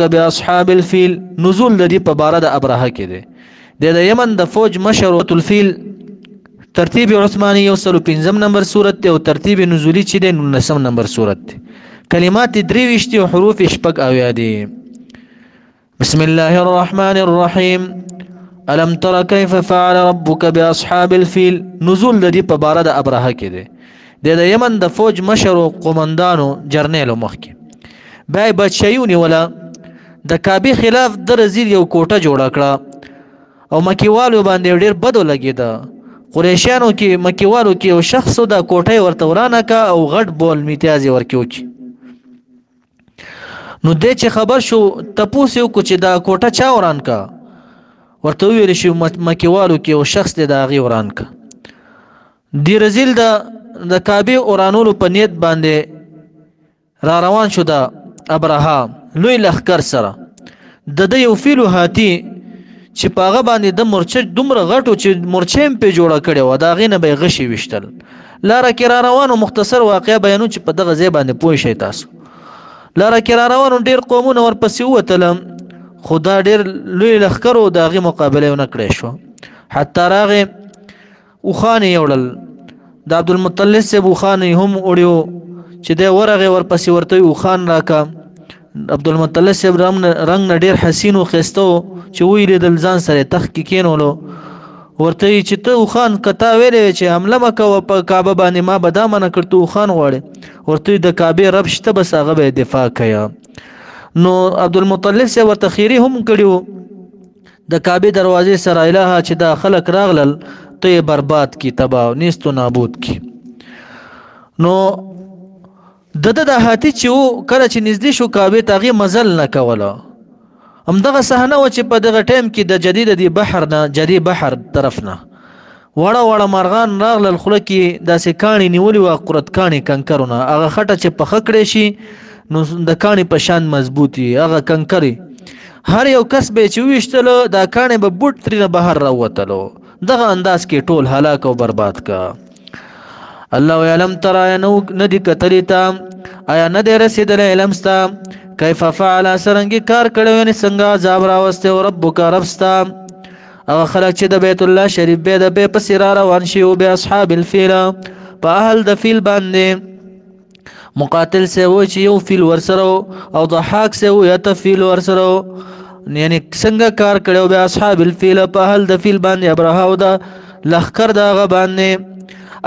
باصحاب الفيل نزول د دې په باره د ابرهه کې دی د یمن د فوج مشر الفیل ترتیب عثماني 105 نمبر سورت دی او ترتیب نزولی چې دی 19 نمبر سورت دی کلمات 23 او حروف شپږ اویا دي بسم الله الرحمن الرحیم الم تر كيف فعل ربك باصحاب الفيل نزول د دې په باره د ابرهه کې دی د یمن د فوج مشر او قومندانو جرنیل مخکې بای بچیونی ولا د کعبه خلاف د رزیل یو کوټه جوړه کړه او مکیوالو باندې ډیر بدو لګیدا قریشانو کې مکیوالو کې یو شخص د کوټه ورته ورانه کا او غټ بول میتیازي ورکیو چی نو د چې خبر شو تپوس یو کو چې دا کوټه چا وران کا ورته ویل شي مکیوالو کې یو شخص د غي وران کا دی رزیل د کعبه اورانولو په نیت باندې را روان شو د ابراهام لوی لخر سره د یو فیلو هاتی چې پاغه باندې د مرچ دومره غټو چې مرچیم په جوړه کړي و دا غینه به غشي وشتل لاره کې را روانو مختصر واقعیا بیانو چې په دغه ځای باندې پوه شي تاسو لاره کې را روانو ډیر قومونه ورپسې وتل خدا ډیر لوی لخرو د غي مقابله نه کړی شو حتی راغه وخانه یوړل د عبد المطلب سے وخانه هم وړیو چې د ورغه ورپسې ورته وخان راکا عبد المطلب سے رنگ ډیر حسین او خستو چې ویل د ځان سره تخ کې کینولو ورته چې ته خان کتا ویلې چې حمله مکو په کعبه باندې ما بدامنه کړتو خان غواړي ورته د کعبه رب شته بس هغه به دفاع کیا نو عبد المطلب سے ورته خیری هم کړیو د کعبه دروازې سره الها چې دا خلق راغلل ته برباد کی تباہ نیستو نابود کی نو د هاتی چې کله چې نږدې شو کعبه تاغي مزل نه کوله همدغه صحنه و چې په دغه ټیم کې د جدید دی بحر نه جدي بحر طرف نه وړه وړه مرغان راغلل خله کې داسې کاڼي نیولي و قرت کاڼي کنکرونه هغه خټه چې په خکړې شي نو د کاڼي په شان مضبوطي هغه کنکري هر یو کس به چې وشتل دا کاڼي به بوت ترنه بهر راوتلو دغه انداز کې ټول هلاک او برباد کا الله علم ترى نو ندی کتلیتا آیا ندی رسیدل علمستا کیف فعل سرنګي کار کړو یعنی څنګه عذاب راوسته او ربک ربستا او خلک چې د بیت الله شریف به د به پسرا روان شي او به اصحاب الفیل په اهل د فیل باندې مقاتل سے و چې یو فیل ورسره او ضحاک سے و یت فیل ورسره یعنی څنګه کار کړو به اصحاب الفیل په اهل د فیل باندې ابرها او د لخر دا غ باندې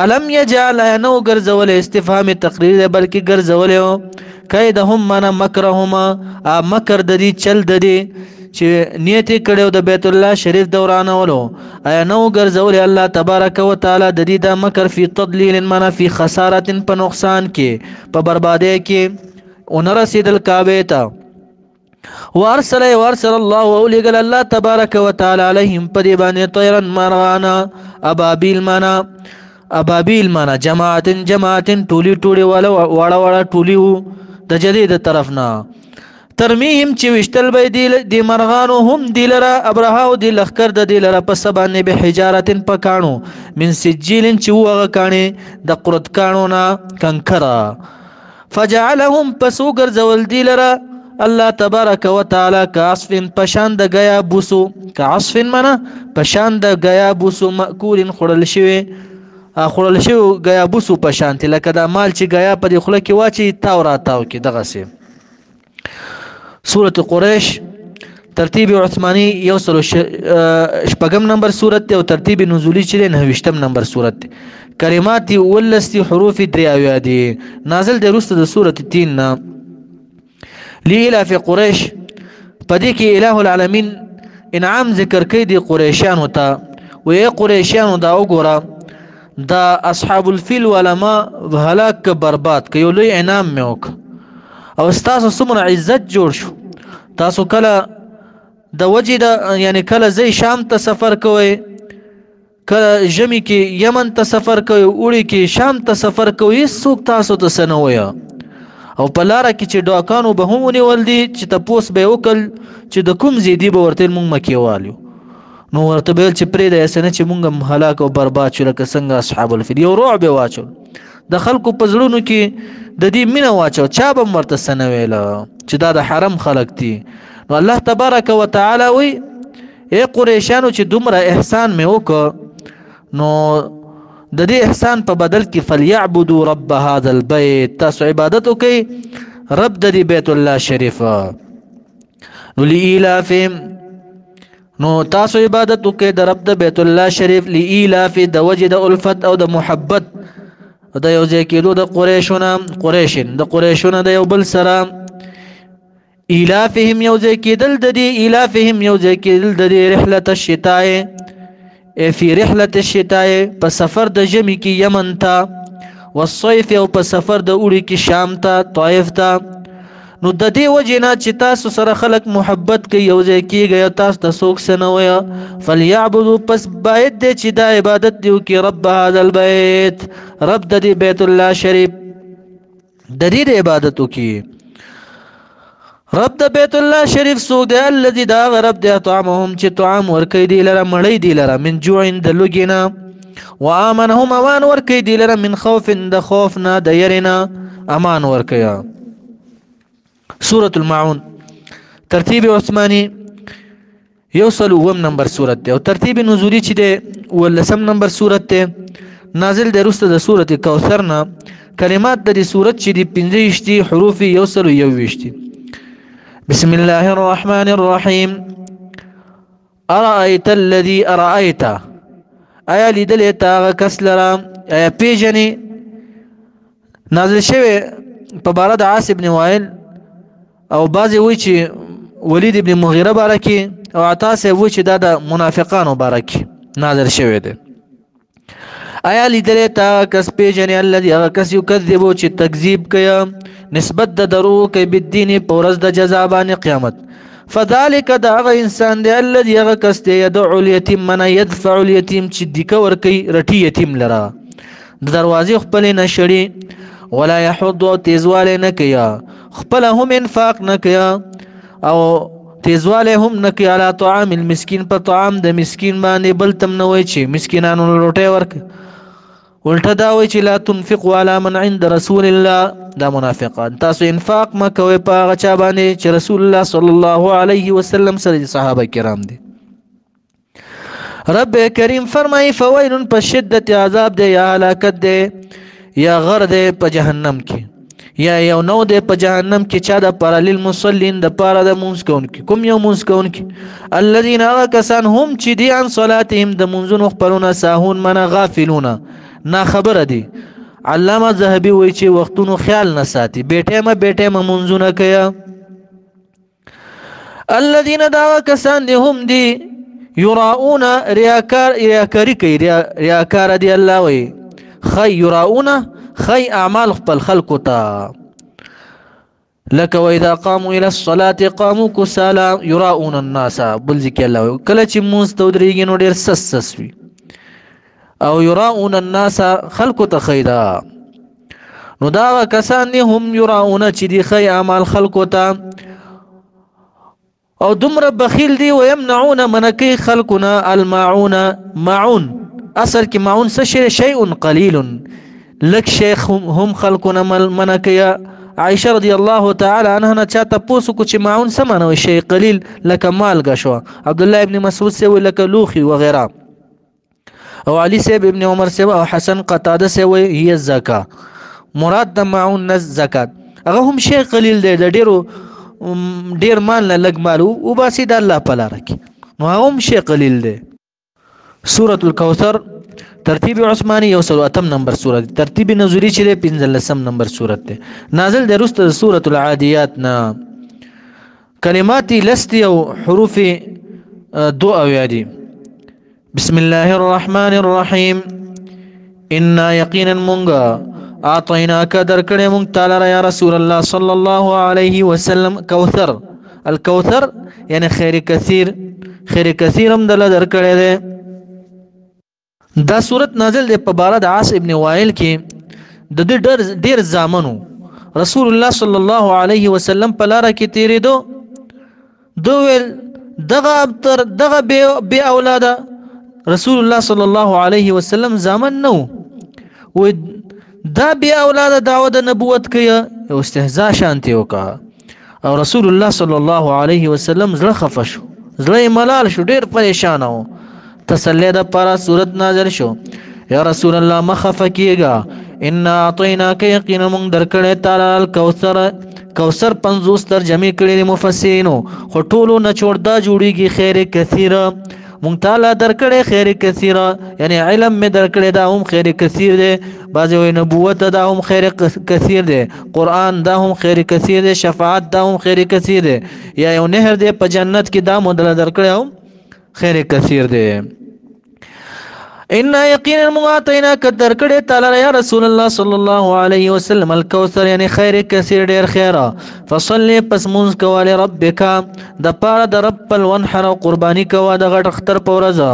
الم يجعل انو غرزول استفهام تقریر بلکې غرزول کیدهم من مکرهما مکر د دې چل د دې چې نیت کړو د بیت الله شریف دورانولو انو غرزول الله تبارک وتعالى د دې د مکر فی تضلیل من فی خساره په نقصان کې په بربادی کې ونرسید الکعبه ته وارسل الله اولګل الله تبارک وتعالى عليهم په دې باندې طيرا مرغانا ابابیل مانا جماعتن ټولی والا واړه ټولی د جدید طرفنا ترمیهم چې وشتل به دی مرغانو هم دیلره ابرها او دی لخر د دیلره په سبانه به حجارتن پکانو من سجیلن چې وغه کانی د قرت کانو نا کنکرا فجعلهم پسوګر زول دیلره الله تبارک وتعالى کاسفن پشان د غیا بوسو کاسفن منا پشان د غیا بوسو ماکول خړل شوی خړل شو غیا بوسو په شانت لکه دا مال چې غیا په خله کې واچي تاو را تاو کې دغه سي سوره قریش ترتیب عثماني یو سره شپږم نمبر سوره او ترتیب نزولی چې 9 نمبر سوره کلمات ولستی حروف دریاوی دي نازل د رسته د سوره 3 نا لإله في قریش پدې کې الہ العالمین انعام ذکر کوي د قریشانو ته وې قریشانو دا وګوره دا اصحاب الفیل علماء هلاک برباد کيو لوی انعام میوک او تاسو څومره عزت جوړ شو تاسو کله د وجد یعنی کله زی شام ته سفر کوئ کله جمی کې یمن ته سفر کوئ اوړي کې شام ته سفر کوئ څوک تاسو ته سنویا او په لار کې چې ډاکانو به هم ونیول دي چې تاسو به وکړ چې د کوم زیدي به ورته مونږ مکیوالو نو ورته بل چې پرې د اسنه چې مونږ هلاک او برباد شو لکه څنګه اصحاب الفیل یو رعب واچو د خلکو په زړونو کې د دې مینه واچو چا به ورته څه نه ویله چې دا د حرم خلک دي. نو الله تبارک وتعالی وی ای قریشانو چې دومره احسان مې وکړ نو د دې احسان په بدل کې فلیعبدوا رب هذا البيت، تاسو عبادت وکړئ رب د دې بیت الله شریف. نو لإیلافهم، نو تاسو عبادت وکړئ د رب د بیت الله شریف لإیلاف د وجه د الفت او د محبت د یو ځای کېدو د قریشونه د یو بل سره. ایلافهم یو ځای کېدل د دې ایلافهم یو ځای کېدل د دې رحلة الشتاء فی رحلة الشتاء په سفر د ژمي کې یمن ته، والصيف او په سفر د اوړي کې شام ته طائف ته. نو د دې وجه نه چې تاسو سره خلق محبت کوي یو ځای کېږئ او تاسو ته څوک څه نه وایه فلیعبدوا، پس باید دی چې دا عبادت دی وکړي رب هذا البیت، رب د دې بیت الله شریف د دې د عبادت وکړي. رب د بیت الله شریف څوک دی؟ الذي دا رب دی اطعمهم چې طعام ورکوي دی لره مړی دی لره من جوع د لوږې نه، وآمنهم امان ورکوي دی لره من خوف د خوف نه د یرې نه امان ورکوي. سورة المعون ترتیب عثماني 101 نمبر سورت دی او ترتیب نزولی چې دی 19 نمبر سورت دی. نازل دی وروسته د سورت کوثر نه. کلمات د دې سورت چې دی 25 دي، حروف 121 دي. بسم الله الرحمن الرحیم. ارأیت الذي ارأیت، آیا لیدلې تا هغه کس لره، آیا پیژنې؟ نازل شوی په باره د عاص بن وائل او بعضی وی چې ولید ابن مغیره باره کې، او عطا صاحب وی چې دا د منافقانو باره کې نازل شوی دی. آیا لیدلې تا کس پیژنې الذي هغه کس یکذبو چې تکذیب کوي، نسبت د درو کوي بالدین په ورځ د جزا باندې قیامت. فذلک دا هغه انسان دی الذي هغه کس دی يدعو اليتیم، من يدفع اليتیم چې دیکه ورکوي رټي یتیم لره، د دروازې خپلې نه شړي، ولا يحض او تیزوالی نه کوي، خپل هم انفاق نه کوي او تیزوالی هم نه کوي علی طعام المسکین، په طعام د مسکین باندې. بل تم نه وایي چې مسکینانو روټۍ ورکړي، الټه دا وایي چې لا تنفقوا علی من عند رسول الله، دا منافقان. تاسو انفاق ما کوئ په هغه چا باندې چې رسول الله صلی الله علیه وسلم سره صحابه کرام دي. رب کریم فرمایي فویل، په شدت عذاب دی یا هلاکت دی یا غر دی په جهنم کې، یا یو نو دی په جهنم کې چا د پاره للمصلین د پاره د مونځ کوونکي. کوم یو مونځ کوونکي؟ الذین هغه کسان هم چې دی عن صلاتهم د مونځونو خپلونه ساهون منه غافلونه نا خبره دي. علامه ذهبي وایي چې وختونو خیال نه ساتي، بیټه مونځونه کوي. الذین دا کسان دي هم دي یراؤون ریاکاری کوي، ریاکار دي. الله وایي خی یراؤون خی اعمال خپل خلقو ته، لکه واذا قاموا الى الصلاه قاموا كسالى يراؤون الناس. بل ذکر الله کله چې مونږ ته ودرېږي نو ډېر سس وي، او یراؤون الناس خلقو ته خیدا. نو دا کسان دي هم یراؤون چې دي خی اعمال خلقو ته، او دومره بخیل دي. ويمنعون منکی خلقنا الماعون، معون اصل کې معون څه شیء قلیل، لک شیخ هم خلقنا منکیا. عائشہ رضی الله تعالی عنها چاته پوسو کو چې معون سمانه شی قلیل لکه مالګه شو. عبد الله ابن مسعود سے لکه لوخي وغیرہ، او علي صاحب ابن عمر سے او حسن قتاده سے هي الزکاه، مراد د معون زکات. هغه هم شی قلیل دی، د ډیر مال نه لګ مال او باسي د الله په لار کې، نو هغه هم شی قلیل دی. سورة الكوثر ترتیب عثماني 108 نمبر سورت، ترتیب نزولی چې 15 نمبر سورت دی. نازل دی وروسته سورة العادیات نه. کلمات لست او حروف 2 دي. بسم الله الرحمن الرحیم. انا یقینا مونږه اعطیناک درکړې مونږ تعالی یا رسول الله صلی الله علیه وسلم کوثر. الکوثر یعنی خیر کثیر، خیر کثیر هم دل درکړې ده. دا صورت نازل دی په باره د عاص ابن وائل کې. د ډیر زامنو رسول الله صلی الله علیه وسلم په لاره کې تیرېدو، دو ویل دغه بے اولاده رسول الله صلی الله علیه وسلم زامن نو، و دا بیا اولاد دعوه د نبوت کوي او استهزاء شانتی وکا او رسول الله صلی الله علیه وسلم زړه خفه شو زړه ملال شو ډیر پریشان و تسلی د پاره صورت نازل شو یا رسول الله مخفه کیږي ان اعطیناک یقینا من درکړه تعالی الکوثر 50 ترجمه کړي مفسرینو خو ټولو نه چوردا جوړیږي خیر کثیره مونږ تعالی درکړه خیر کثیره یعنی علم می درکړه دا هم خیر کثیر دی بعضی وی نبوت دا هم خیر کثیر دی قران دا هم خیر کثیر دی شفاعت دا هم خیر کثیر دی یا یو نهر دی په جنت کې دا مدل درکړه هم خیر کثیر دی ان یقینا مغاتینا قدر کړه تعالی یا رسول الله صلی الله علیه وسلم الکوثر یعنی خیر کثیر ډیر خیره فصلی پس منز کواله ربک د پاره د رب الونحر قربانی کوا د غټ اختر پورزه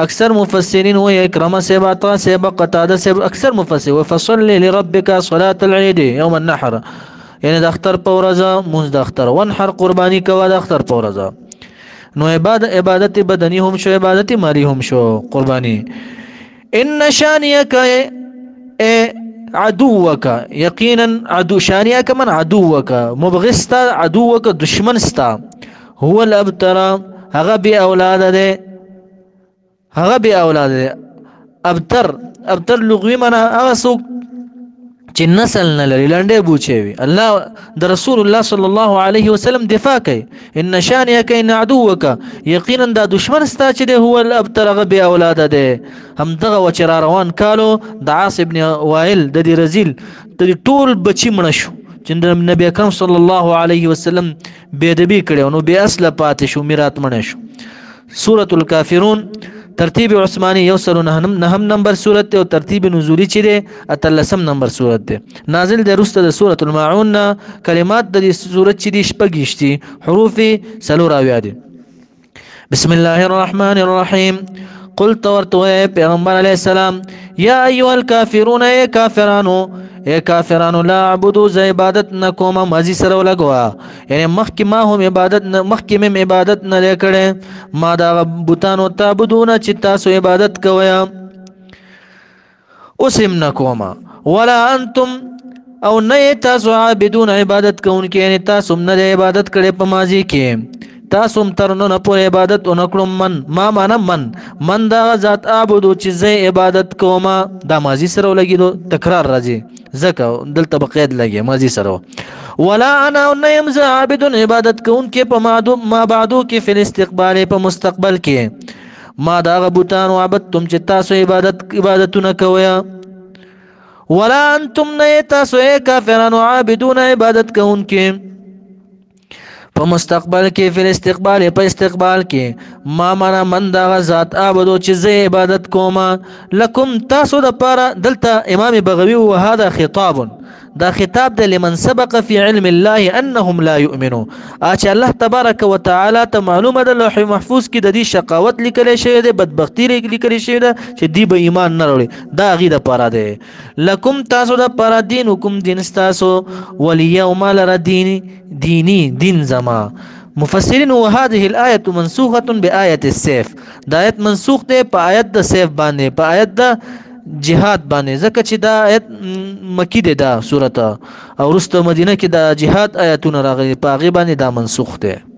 اکثر مفسرین و اکرمه سبا عطا سبا قتاده سبا اکثر مفسر وفصلی لربک صلاه العيد يوم النحر یعنی د اختر پورزه منز د اختر ونحر قربانی کوا د اختر پورزه نو عبادت بدنی هم شو عبادت مالی هم شو قربانی ان شانیک عدوک یقینا عدو شانیک من عدوک مبغستا عدوک دشمنستا هو الابتر هغه بی اولاد ده ابتر لغوی منا هغه سوق چې نسل نه لري لنډه بوچي وي الله د رسول الله صلی الله علیه وسلم دفاع کوي ان شانئک ان عدوک یقینا دا دشمن ستا چې هو الابتر بی اولاد ده هم دغه وچر روان کالو د عاص ابن وائل د دې رزیل د ټول بچی مړ شو چې نبی اکرم صلی الله علیه وسلم بيدبي کړو نو بیا اصل پاتې شو میراث مړ شو سورۃ الکافرون ترتیب عثماني یوسر نهم نمبر سورت او ترتیب نزولی چې ده اتلسم نمبر سورت ده نازل ده رسته د سورۃ الماعون کلمات د سورت چې دي شپږشتي حروف سلور اویا دي بسم الله الرحمن الرحیم قلت ورته پیغمبر علیه السلام یا ایها الکافرون ای کافرانو لا اعبدو ز عبادت نکوم مازی سره ولګوا یعنی مخکې ما هم عبادت نه لیکړې ما دا بوتانو تعبدون چې تاسو عبادت کوئ اوسم نکوم ولا انتم او نه تاسو عابدون عبادت کوونکې یعنی تاسو نه عبادت کړې په ماضی کې تاسو ترنو نه پر عبادت اونکړم ما معنا من دا ذات عبادت چې زه عبادت کوم دا ماضی سره ولګیدو تکرار راځي زکه دلته بقید لګي ماضی سره ولا انا نیم ز عابد عبادت کون کې په ما بعدو کې فل استقبال په مستقبل کې ما دا غبوتان عبادتم چې تاسو عبادتونه کوي ولا انتم نه تاسو کافرون عابدون عبادت کون کې په مستقبل کې فل استقبال په استقبال کې ما معنا من دا ذات عبادت چې زه عبادت کوم لکم تاسو د پاره دلته امام بغوی او هذا خطاب دا خطاب د لمن سبق في علم الله انهم لا يؤمنون اچ الله تبارک وتعالى ته معلومه د لوح محفوظ کې د دې شقاوت لیکل شوی دی بدبختی لیکل شوی دی چې دی به ایمان نه وروړي دا غي د پاره دی لکم تاسو د پاره دین حکم دین تاسو وليوم لر دین زما مفسرین وهذه الايه منسوخه بايه السيف دا آیت منسوخ ده په آیت د سیف باندې په آیت د جهاد باندې ځکه چې دا آیت مکی ده دا سورته او رسته مدینه کې د جهاد آیتونه راغلي په هغه باندې دا منسوخ ده